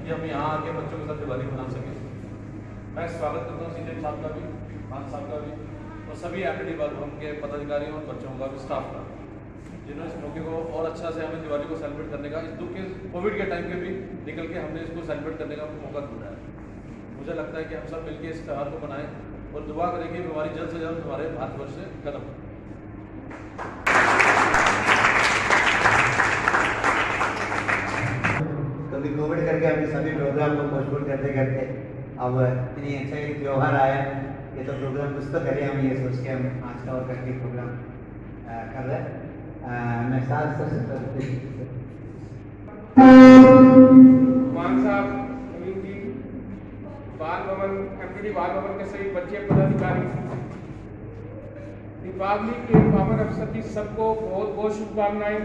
कि हम यहाँ आके बच्चों के साथ दिवाली मना सकें। मैं स्वागत करता हूँ सीनियर साहब का भी, खान साहब का भी, और सभी एमडी भवन के पदाधिकारियों और बच्चों का भी, स्टाफ का, जिन्होंने इस मौके को और अच्छा से हमें दिवाली को सेलिब्रेट करने का, इस दुख के कोविड के टाइम पे भी निकल के हमने इसको सेलिब्रेट करने का मौका ढूंढा है। मुझे लगता है कि हम सब मिलकर इस त्यौहार को मनाएं और दुआ करें कि बीमारी जल्द से जल्द हमारे भारतवर्ष से खत्म हो। कभी कोविड करके अपने सभी प्रोग्राम को पोस्टपोन करते करते अब इतनी अच्छा ये त्यौहार आया, ये तो प्रोग्राम कुछ तो करें, हम ये सोच के हम 5 का और करके प्रोग्राम कर रहे हैं। मैं साथ मान साहब, नवीन जी, बाल भवन, एमपीडी बाल भवन के सभी बच्चे पदाधिकारी, दीपावली के पावन अवसर की सबको बहुत बहुत शुभकामनाएं।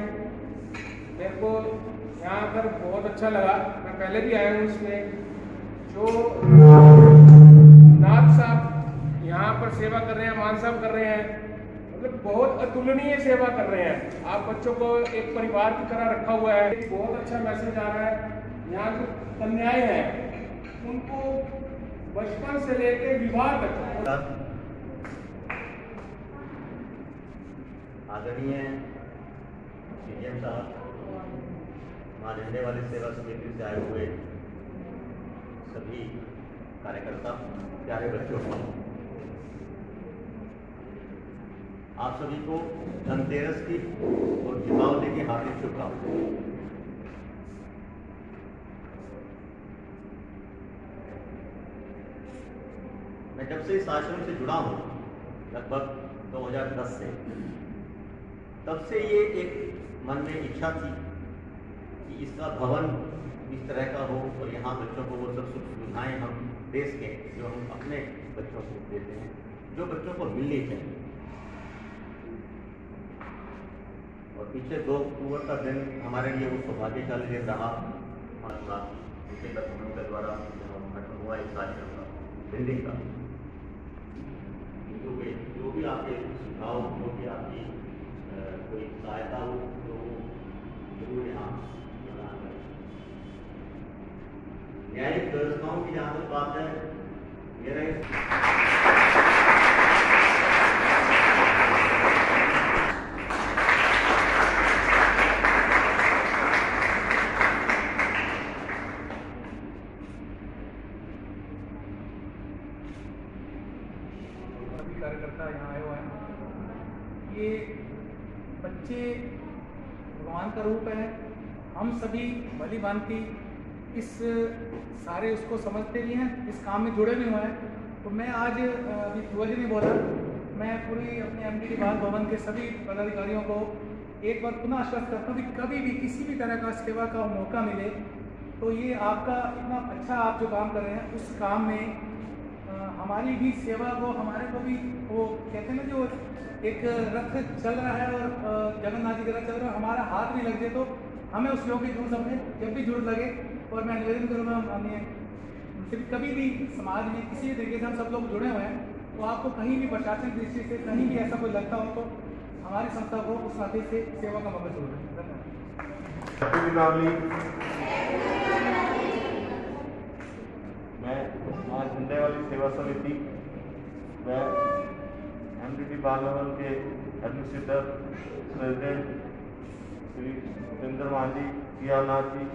मेरे को यहाँ पर बहुत अच्छा लगा, मैं पहले भी आया हूँ। इसमें जो नाथ साहब यहाँ पर सेवा कर रहे हैं, मान साहब कर रहे हैं, मतलब बहुत अतुलनीय सेवा कर रहे हैं। आप बच्चों को एक परिवार की तरह रखा हुआ है, बहुत अच्छा मैसेज आ रहा है। यहाँ जो कन्याएं हैं उनको बचपन से लेकर विवाह तक आदरणीय सीएम साहब, मां झंडे वाली सेवा समिति से आए हुए सभी कार्यकर्ता, प्यारे बच्चों, आप सभी को धनतेरस की और दीपावली की हार्दिक शुभकामनाएं। मैं जब से इस आश्रम से जुड़ा हूं, लगभग 2010 से, तब से ये एक मन में इच्छा थी कि इसका भवन इस तरह का हो और यहाँ बच्चों को वो सब सुख सुविधाएं हम दे सकें जो हम अपने बच्चों को देते हैं, जो बच्चों को मिलनी चाहिए। और पिछले 2 अक्टूबर का दिन हमारे लिए वो सौभाग्यशाली दिन रहा, उनके कदमों के द्वारा उद्घाटन हुआ इस आश्रम का, बिल्डिंग का। जो भी आपके सुझाव, जो भी आपकी कोई सहायता हो तो जरूर यहाँ न्यायिक व्यवस्थाओं की जहाँ तक बात है, मेरा सभी कार्यकर्ता यहाँ आए हुए हैं। ये बच्चे भगवान का रूप है, हम सभी भली भांति इस सारे उसको समझते भी हैं, इस काम में जुड़े भी हुए हैं। तो मैं आज अभी जी ने बोला, मैं पूरी अपने एमपीडी बाल भवन के सभी पदाधिकारियों को एक बार पुनः आश्वस्त करता हूँ कि कभी भी किसी भी तरह का सेवा का मौका मिले तो ये आपका इतना अच्छा आप जो काम कर रहे हैं उस काम में हमारी भी सेवा को, हमारे को भी वो कहते हैं ना, जो एक रथ चल रहा है और जगन्नाथ जी का रथ चल रहा है, हमारा हाथ भी लग जाए तो हमें उस योग की जरूरत है जब भी जरूरत लगे। और मैं निवेदन करूँगा, हमने कभी भी समाज में किसी भी तरीके से हम सब लोग जुड़े हुए हैं, तो आपको कहीं भी प्रशासन दृष्टि से कहीं भी ऐसा कोई लगता हो तो हमारी संस्था को उस नाते से सेवा का मौका जरूर है। धन्यवाद। मैं मां झंडे वाली सेवा समिति व एमपीडी बाल भवन के एडमिनिस्ट्रेटर प्रेसिडेंट श्री सुरेंद्र मांझी, पियानाथ जी,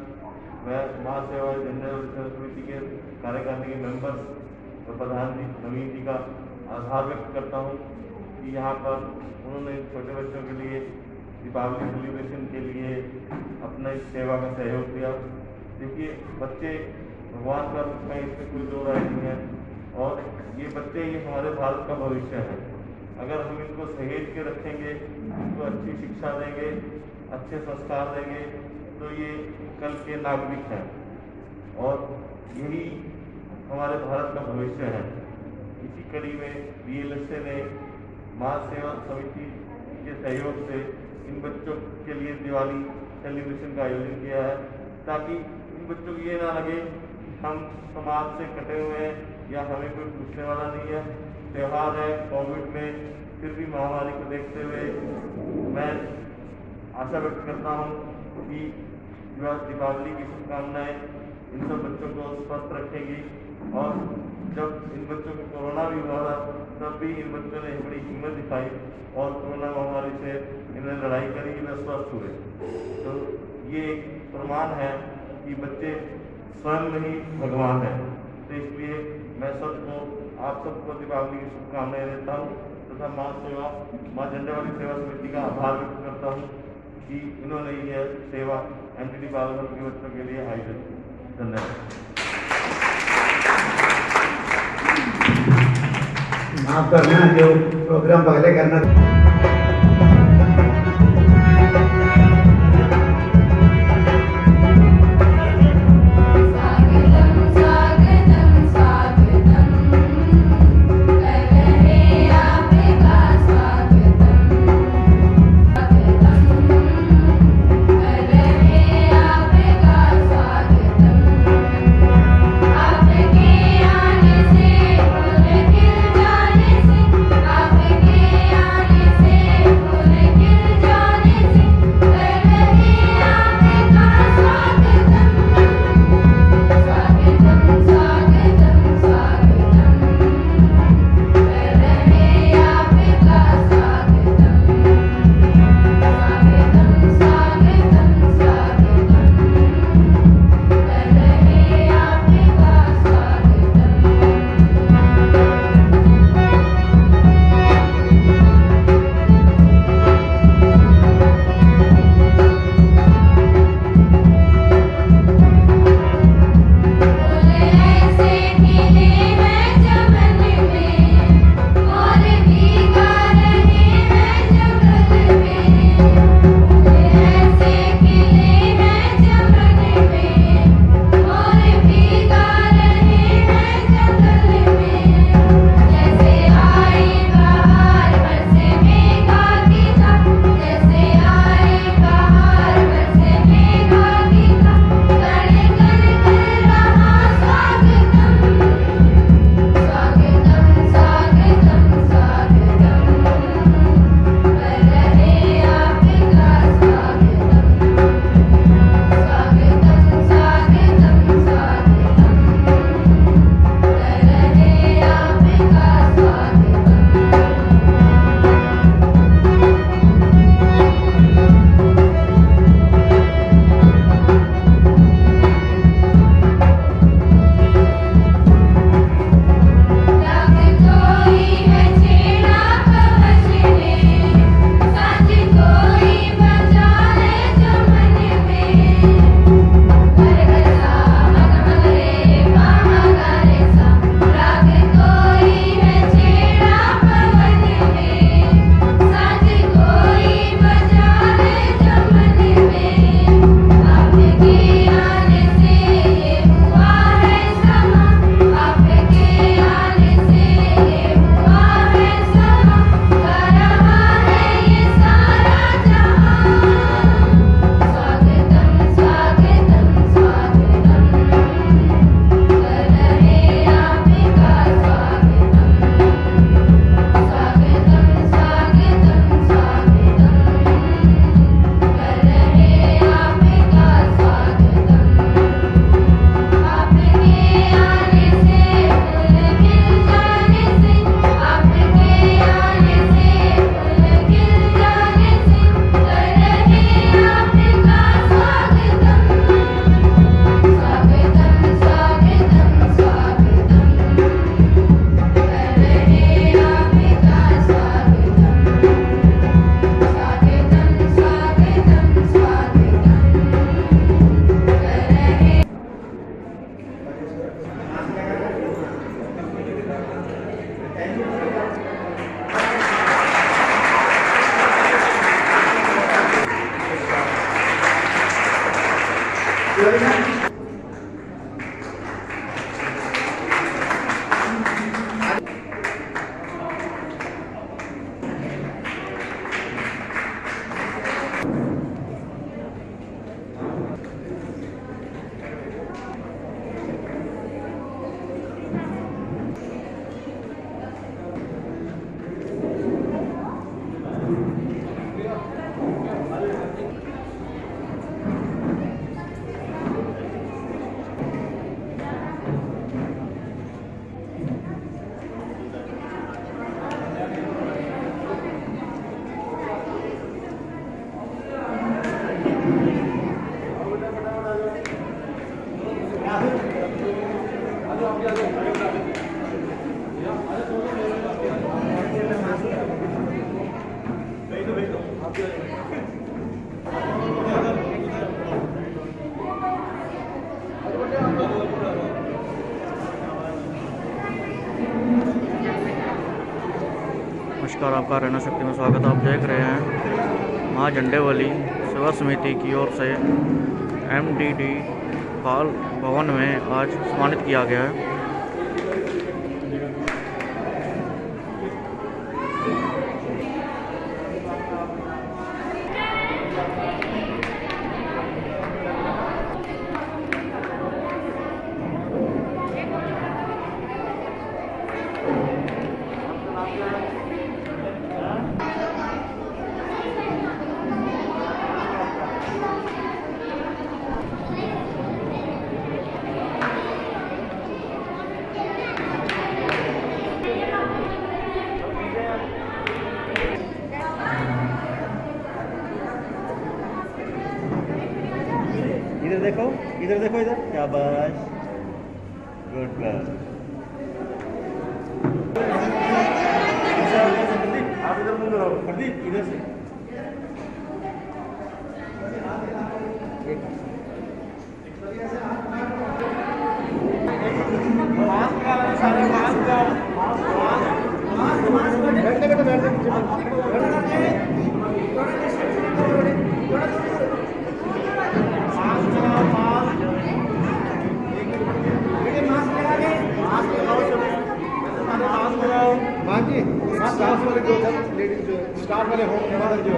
व मां सेवा झंडे वाली सेवा समिति के कार्यकारिणी के मेंबर व प्रधान जी नवीन जी का आभार व्यक्त करता हूँ कि यहाँ पर उन्होंने छोटे बच्चों के लिए दीपावली सेलिब्रेशन के लिए अपना इस सेवा का सहयोग दिया। देखिए, बच्चे भगवान का रूप में, इसमें कोई दो राय नहीं है, और ये बच्चे ही हमारे भारत का भविष्य है। अगर हम इनको सहेज के रखेंगे, इनको अच्छी शिक्षा देंगे, अच्छे संस्कार देंगे, तो ये कल के नागरिक हैं और यही हमारे भारत का भविष्य है। इसी कड़ी में BLSA ने मां सेवा समिति के सहयोग से इन बच्चों के लिए दिवाली सेलिब्रेशन का आयोजन किया है, ताकि इन बच्चों को ये ना लगे हम समाज से कटे हुए हैं या हमें कोई पूछने वाला नहीं है। त्यौहार है कोविड में, फिर भी महामारी को देखते हुए मैं आशा व्यक्त करता हूँ कि दीपावली की शुभकामनाएं इन सब बच्चों को स्वस्थ रखेगी। और जब इन बच्चों को कोरोना भी हुआ था तब भी इन बच्चों ने बड़ी हिम्मत दिखाई और कोरोना महामारी से इन्होंने लड़ाई करी, इन्हें स्वस्थ हुए। तो ये एक प्रमाण है कि बच्चे स्वयं में ही भगवान हैं। तो इसलिए मैं सबको, आप सबको दीपावली की शुभकामनाएं देता हूँ तथा माँ झंडे वाली सेवा समिति का आभार व्यक्त करता हूँ कि इन्होंने यह सेवा एमटीडी बालगढ़ के बच्चों के लिए आयोजित की। धन्यवाद। माफ करना, जो प्रोग्राम पहले करना आपके आने से नमस्कार, आपका रहना शक्ति में स्वागत है। आप देख रहे हैं माँ झंडेवाली सेवा समिति की ओर से MDD बाल भवन में आज सम्मानित किया गया है। इधर देखो इधर, शाबाश, गुड गर्ल। आप इधर मुंह करो, प्रदीप इधर से। स्टाफ वाले हो जो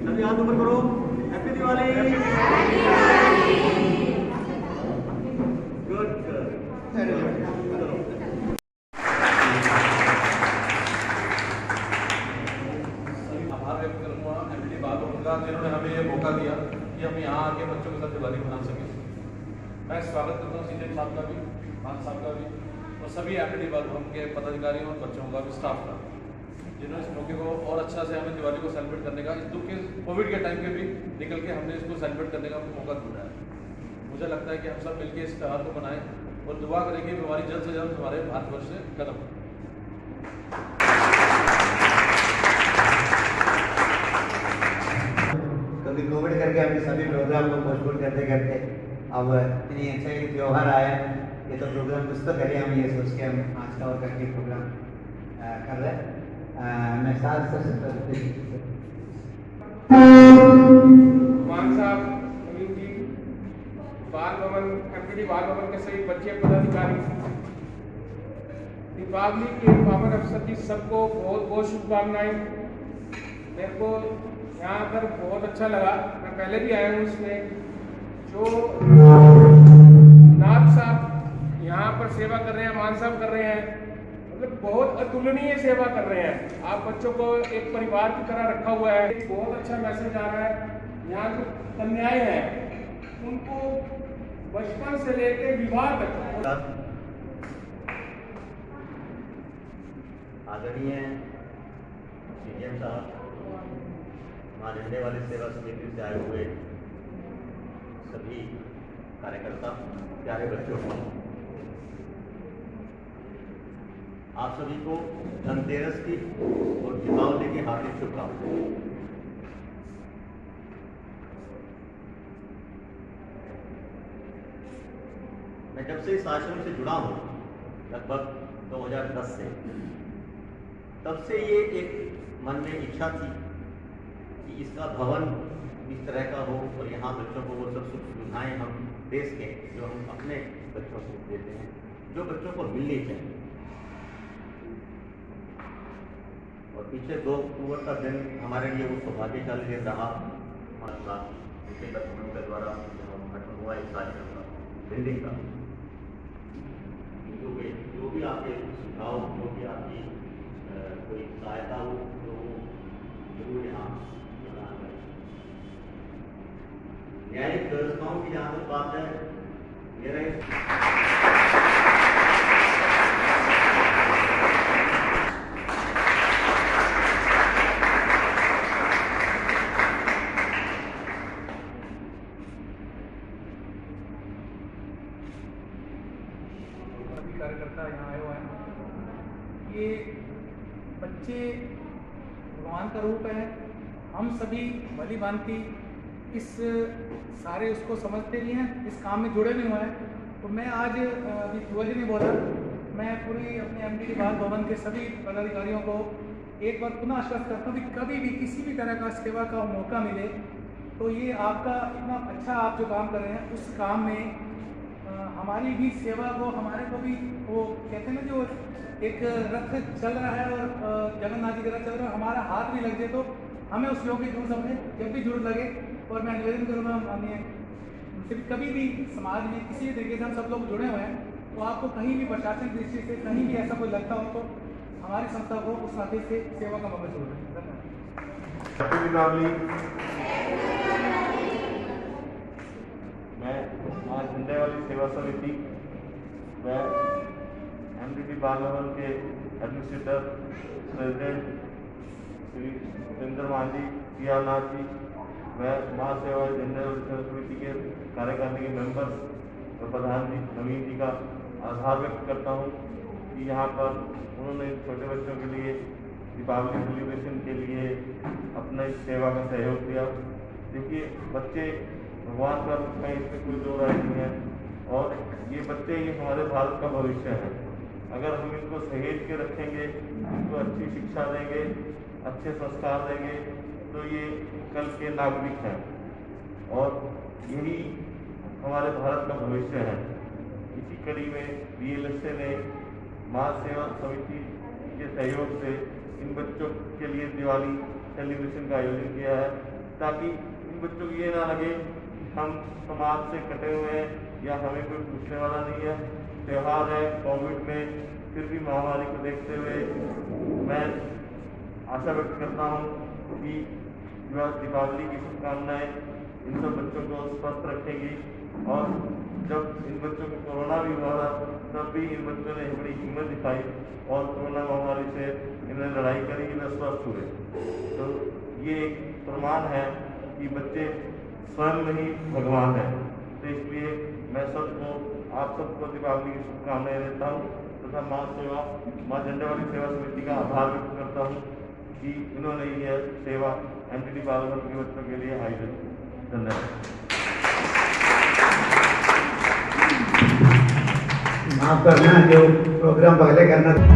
सभी हाथ ऊपर करो, हैप्पी दिवाली। गुड आभार व्यक्त करूँगा MDD बाल भवन का, जिन्होंने हमें ये मौका दिया कि हम यहाँ आके बच्चों के साथ दिवाली मना सकें। मैं स्वागत करता हूँ सीनियर साहब का भी, खान साहब का भी, और सभी MDD बाल भवन के पदाधिकारियों और बच्चों का भी, स्टाफ का, जिन्होंने इस मौके को और अच्छा से हमें दिवाली को सेलिब्रेट करने का, इस दुख के कोविड के टाइम पे भी निकल के हमने इसको सेलिब्रेट करने का मौका ढूंढा है। मुझे लगता है कि हम सब मिलकर इस त्यौहार को मनाएं और दुआ करें कि बीमारी जल्द से जल्द हमारे भारतवर्ष से खत्म हो। कभी कोविड करके हमने सभी प्रोग्राम को पोस्टपोन करते करते अब इतनी अच्छा ये त्यौहार आया, ये तो प्रोग्राम कुछ तो करें, हम ये सोच के हम आज का और करके प्रोग्राम कर रहे हैं। मैं साथ मान साहब, नवीन जी, बाल भवन, MDD बाल भवन के सभी बच्चे पदाधिकारी, दीपावली के पावन अवसर की सबको बहुत बहुत शुभकामनाएं। मेरे को यहाँ पर बहुत अच्छा लगा, मैं पहले भी आया हूँ इसमें। जो नाथ साहब यहाँ पर सेवा कर रहे हैं, मान साहब कर रहे हैं, मतलब बहुत अतुलनीय सेवा कर रहे हैं। आप बच्चों को एक परिवार की तरह रखा हुआ है, बहुत अच्छा मैसेज आ रहा है। यहाँ जो कन्याएं हैं उनको बचपन से लेकर विवाह तक। आदरणीय CM साहब, माँ झंडेवाली सेवा समिति से आए हुए सभी कार्यकर्ता, प्यारे बच्चों को, आप सभी को धनतेरस की और दीपावली की हार्दिक शुभकामनाएं। मैं जब से इस आश्रम से जुड़ा हूँ, लगभग 2010 से, तब से ये एक मन में इच्छा थी कि इसका भवन इस तरह का हो और यहाँ बच्चों को वो सब सुख सुविधाएं हम दे सकें जो हम अपने बच्चों को देते हैं, जो बच्चों को मिलनी चाहिए। और पिछले 2 अक्टूबर का दिन हमारे लिए वो सौभाग्यशाली दिन रहा। पिछले बच्चों के द्वारा उद्घाटन हुआ इस आश्रम का, बिल्डिंग का। जो भी आपके सुझाव, जो भी आपकी कोई सहायता हो तो जरूर यहाँ न्यायिक व्यवस्थाओं की जहाँ तक बात है, मेरा कार्यकर्ता यहाँ आए हुए हैं। ये बच्चे भगवान का रूप है। हम सभी भली भांति इस सारे उसको समझते भी हैं, इस काम में जुड़े भी हुए हैं। तो मैं आज अभी ध्रुव जी ने बोला, मैं पूरी अपने एमडीडी बाल भवन के सभी पदाधिकारियों को एक बार पुनः आश्वस्त करता हूँ कि कभी भी किसी भी तरह का सेवा का मौका मिले तो ये आपका इतना अच्छा आप जो काम कर रहे हैं उस काम में हमारी भी सेवा को, हमारे को भी वो कहते हैं ना जो एक रथ चल रहा है और जगन्नाथ जी का रथ चल रहा है, हमारा हाथ भी लग जाए तो हमें उस योग की जरूरत समझे जब भी जरूरत लगे। और मैं निवेदन करूँगा माननीय उनसे कभी भी समाज में किसी भी तरीके से हम सब लोग जुड़े हुए हैं, तो आपको कहीं भी प्रशासन की दृष्टि से कहीं भी ऐसा कोई लगता हो तो हमारी संस्था को उस नाते से सेवा का मौका जरूर है। धन्यवाद। मैं आज झंडे वाली सेवा समिति व एमडीडी बाल भवन के एडमिनिस्ट्रेटर प्रेसिडेंट श्री सुरेंद्र मांझी पियानाथ जी व महासेवा झंडे वाली सेवा समिति के कार्यकारिणी के मेंबर व प्रधान जी नवीन जी का आभार व्यक्त करता हूँ कि यहाँ पर उन्होंने छोटे बच्चों के लिए दीपावली सेलिब्रेशन के लिए अपना इस सेवा का सहयोग दिया। देखिए, बच्चे भगवान का रूप है, इसमें कोई दो राय नहीं है, और ये बच्चे ही हमारे भारत का भविष्य है। अगर हम इनको सहेज के रखेंगे, इनको अच्छी शिक्षा देंगे, अच्छे संस्कार देंगे, तो ये कल के नागरिक हैं और यही हमारे भारत का भविष्य है। इसी कड़ी में BLSA ने महासेवा समिति के सहयोग से इन बच्चों के लिए दिवाली सेलिब्रेशन का आयोजन किया है, ताकि इन बच्चों को ये ना लगे कि हम समाज से कटे हुए हैं या हमें कोई पूछने वाला नहीं है। त्यौहार है, कोविड में फिर भी महामारी को देखते हुए मैं आशा व्यक्त करता हूँ कि दीपावली की शुभकामनाएं इन सब बच्चों को स्वस्थ रखेगी। और जब इन बच्चों को कोरोना भी हुआ था तब भी इन बच्चों ने बड़ी हिम्मत दिखाई और कोरोना महामारी से इन्होंने लड़ाई करी, वे स्वस्थ हुए। तो ये एक प्रमाण है कि बच्चे स्वयं में ही भगवान हैं। तो इसलिए मैं सबको, आप सबको दीपावली की शुभकामनाएं देता हूँ तथा माँ झंडे वाली सेवा समिति का आभार व्यक्त करता हूँ कि इन्होंने यह सेवा एमडीडी बाल भवन के बच्चों के लिए आयोजित की। धन्यवाद। माफ करना, जो प्रोग्राम पहले करना आपके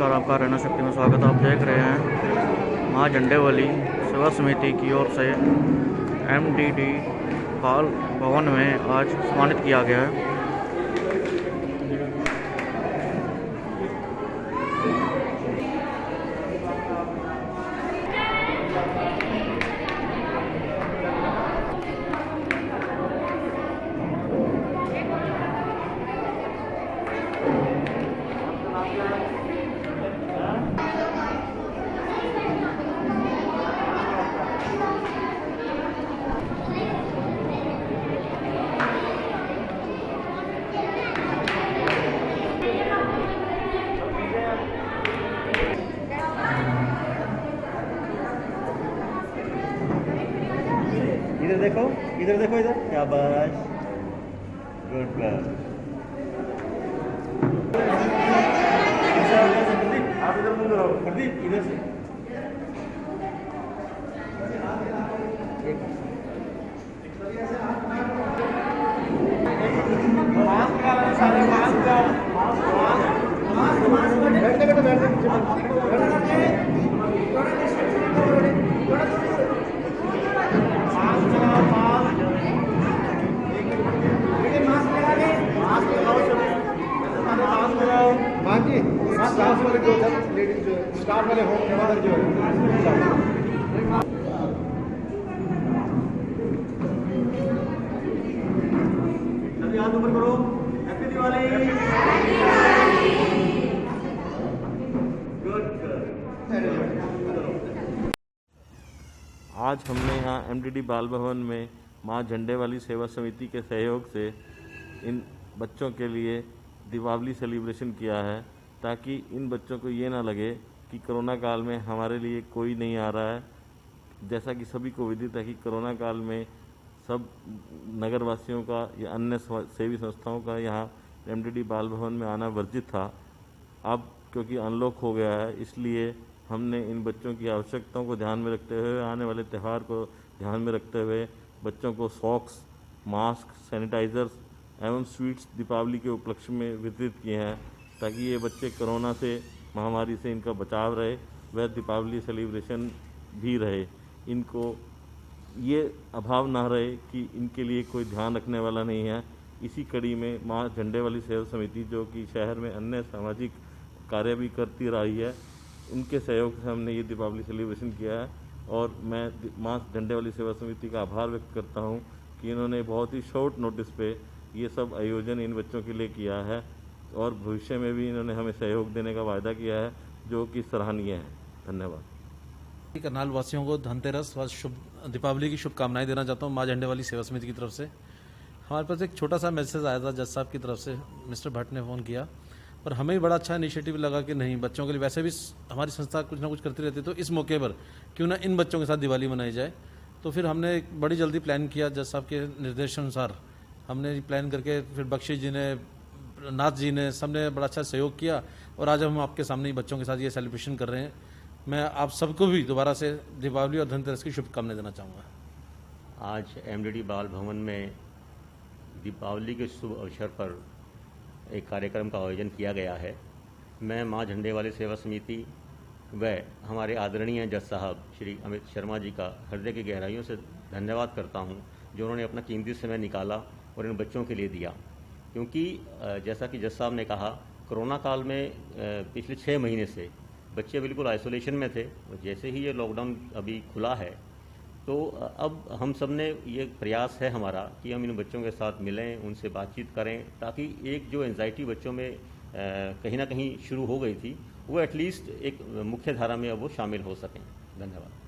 नमस्कार, आपका रहना शक्ति में स्वागत। आप देख रहे हैं माँ झंडेवाली सेवा समिति की ओर से MDD बाल भवन में आज सम्मानित किया गया है। इधर देखो इधर, क्या बात, गुड गर्ल। आप इधर मुंह करो, प्रदीप इधर से। स्टाफ वाले जो लेडीज जो स्टाफ वाले हो उधर जो सभी हाथ ऊपर करो, हैप्पी दिवाली। आज हमने यहाँ MDD बाल भवन में माँ झंडेवाली सेवा समिति के सहयोग से इन बच्चों के लिए दीपावली सेलिब्रेशन किया है, ताकि इन बच्चों को ये ना लगे कि कोरोना काल में हमारे लिए कोई नहीं आ रहा है। जैसा कि सभी को विदित है कि कोरोना काल में सब नगरवासियों का या अन्य सेवी संस्थाओं का यहाँ MDD बाल भवन में आना वर्जित था। अब क्योंकि अनलॉक हो गया है, इसलिए हमने इन बच्चों की आवश्यकताओं को ध्यान में रखते हुए, आने वाले त्यौहार को ध्यान में रखते हुए बच्चों को सॉक्स, मास्क, सैनिटाइजर्स एवं स्वीट्स दीपावली के उपलक्ष्य में वितरित किए हैं, ताकि ये बच्चे कोरोना से, महामारी से इनका बचाव रहे, वह दीपावली सेलिब्रेशन भी रहे। इनको ये अभाव ना रहे कि इनके लिए कोई ध्यान रखने वाला नहीं है। इसी कड़ी में माँ झंडेवाली सेवा समिति, जो कि शहर में अन्य सामाजिक कार्य भी करती रही है, उनके सहयोग से हमने ये दीपावली सेलिब्रेशन किया है। और मैं माँ झंडेवाली सेवा समिति का आभार व्यक्त करता हूँ कि इन्होंने बहुत ही शॉर्ट नोटिस पे ये सब आयोजन इन बच्चों के लिए किया है, और भविष्य में भी इन्होंने हमें सहयोग देने का वायदा किया है, जो कि सराहनीय है। धन्यवाद। करनाल वासियों को धनतेरस व शुभ दीपावली की शुभकामनाएं देना चाहता हूं माँ झंडेवाली सेवा समिति की तरफ से। हमारे पास एक छोटा सा मैसेज आया था जज साहब की तरफ से, मिस्टर भट्ट ने फ़ोन किया, और हमें भी बड़ा अच्छा इनिशिएटिव लगा कि नहीं, बच्चों के लिए वैसे भी हमारी संस्था कुछ ना कुछ करती रहती है, तो इस मौके पर क्यों ना इन बच्चों के साथ दिवाली मनाई जाए। तो फिर हमने एक बड़ी जल्दी प्लान किया, जज साहब के निर्देशानुसार हमने प्लान करके, फिर बख्शी जी ने, नाथ जी ने, सबने बड़ा अच्छा सहयोग किया, और आज हम आपके सामने ही बच्चों के साथ ये सेलिब्रेशन कर रहे हैं। मैं आप सबको भी दोबारा से दीपावली और धनतेरस की शुभकामनाएं देना चाहूँगा। आज MDD बाल भवन में दीपावली के शुभ अवसर पर एक कार्यक्रम का आयोजन किया गया है। मैं माँ झंडेवाली सेवा समिति व हमारे आदरणीय जज साहब श्री अमित शर्मा जी का हृदय की गहराइयों से धन्यवाद करता हूँ, जो उन्होंने अपना कीमती समय निकाला और इन बच्चों के लिए दिया। क्योंकि जैसा कि जज साहब ने कहा, कोरोना काल में पिछले 6 महीने से बच्चे बिल्कुल आइसोलेशन में थे। जैसे ही ये लॉकडाउन अभी खुला है, तो अब हम सब ने ये प्रयास है हमारा कि हम इन बच्चों के साथ मिलें, उनसे बातचीत करें, ताकि एक जो एंजाइटी बच्चों में कहीं ना कहीं शुरू हो गई थी, वो एटलीस्ट एक मुख्य धारा में अब वो शामिल हो सकें। धन्यवाद।